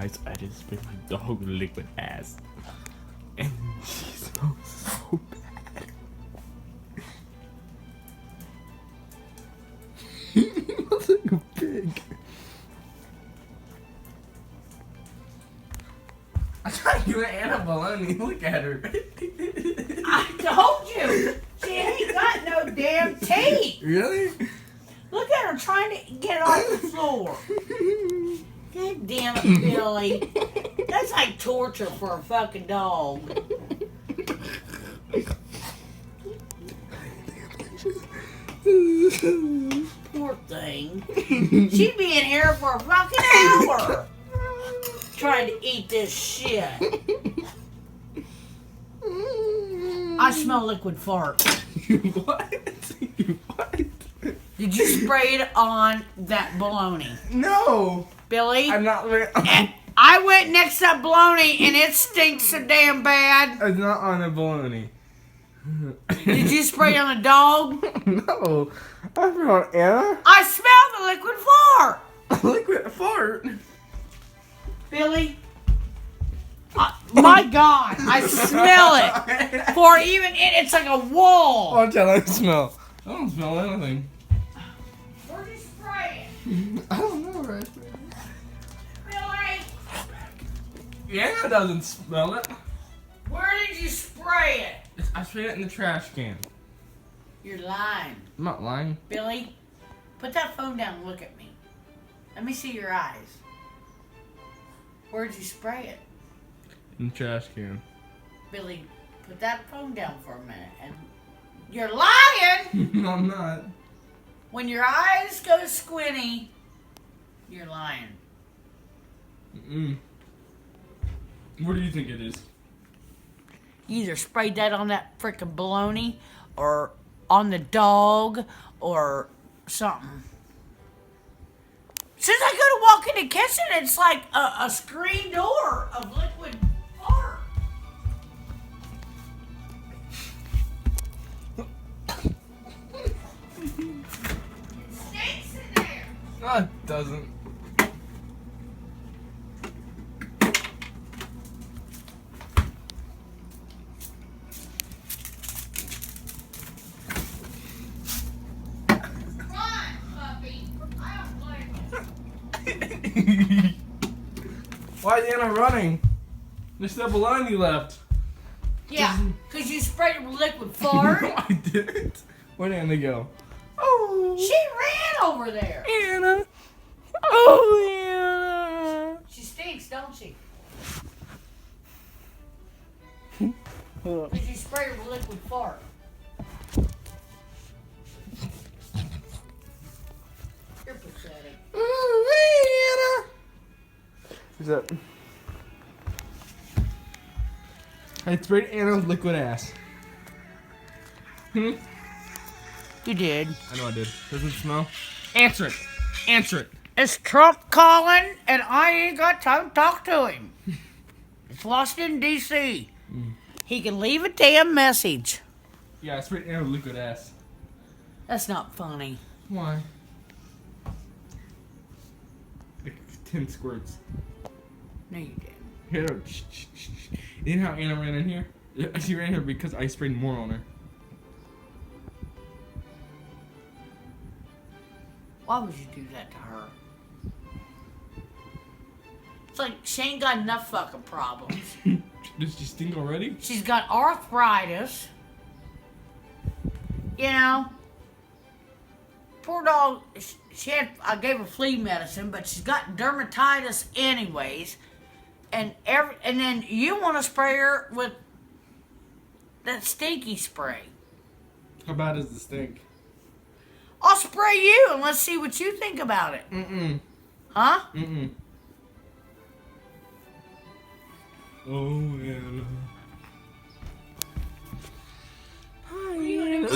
guys, I just sprayed my dog with liquid ass. And she smells so bad. He smells like a pig. I'm trying to give Anna baloney. Look at her. I told you. She ain't got no damn teeth. Really? Look at her trying to get it off the floor. God damn it, Billy. That's like torture for a fucking dog. Poor thing. She'd be in here for a fucking hour trying to eat this shit. I smell liquid fart. What? What? Did you spray it on that bologna? No. Billy? I'm not. And I went next to that bologna and it stinks so damn bad. It's not on a baloney. Did you spray it on a dog? No. I put on Anna. I smell the liquid fart. Liquid fart. Billy? My God, I smell it. For even it's like a wall. Watch out, let me smell. I don't smell anything. Where'd you spray it? I don't know where I smell Billy? it. Anna doesn't smell it. Where did you spray it? I sprayed it in the trash can. You're lying. I'm not lying. Billy, put that phone down and look at me. Let me see your eyes. Where'd you spray it? In the trash can. Billy, put that phone down for a minute. And you're lying! No, I'm not. When your eyes go squinty, you're lying. Mm-mm. What do you think it is? You either sprayed that on that frickin' bologna or on the dog or something. As soon as I go to walk in the kitchen, it's like a screen door of liquid fart. It stinks in there. No, it doesn't. Run, puppy. I don't blame you. Why is Anna running? There's still bologna left. Yeah, because you sprayed it with liquid fart. No, I didn't. Where'd Anna go? Oh, She ran over there. Anna. Oh, Anna. She stinks, don't she? Hold on. Because you sprayed her with liquid fart. You're pathetic. Oh, Anna. Who's that? I sprayed Anna with liquid ass. You did. I know I did. Doesn't smell? Answer it. Answer it. It's Trump calling, and I ain't got time to talk to him. It's Washington, D.C. He can leave a damn message. Yeah, I sprayed Anna with liquid ass. That's not funny. Why? Like 10 squirts. No, you didn't. Here, shh, shh, shh. You know how Anna ran in here? She ran here because I sprayed more on her. Why would you do that to her? It's like she ain't got enough fucking problems. Does she stink already? She's got arthritis. You know, poor dog. I gave her flea medicine, but she's got dermatitis anyways. And then you want to spray her with that stinky spray. How bad is the stink? I'll spray you and let's see what you think about it. Mm-mm. Huh? Mm-mm. Oh, Anna. Hi, Anna.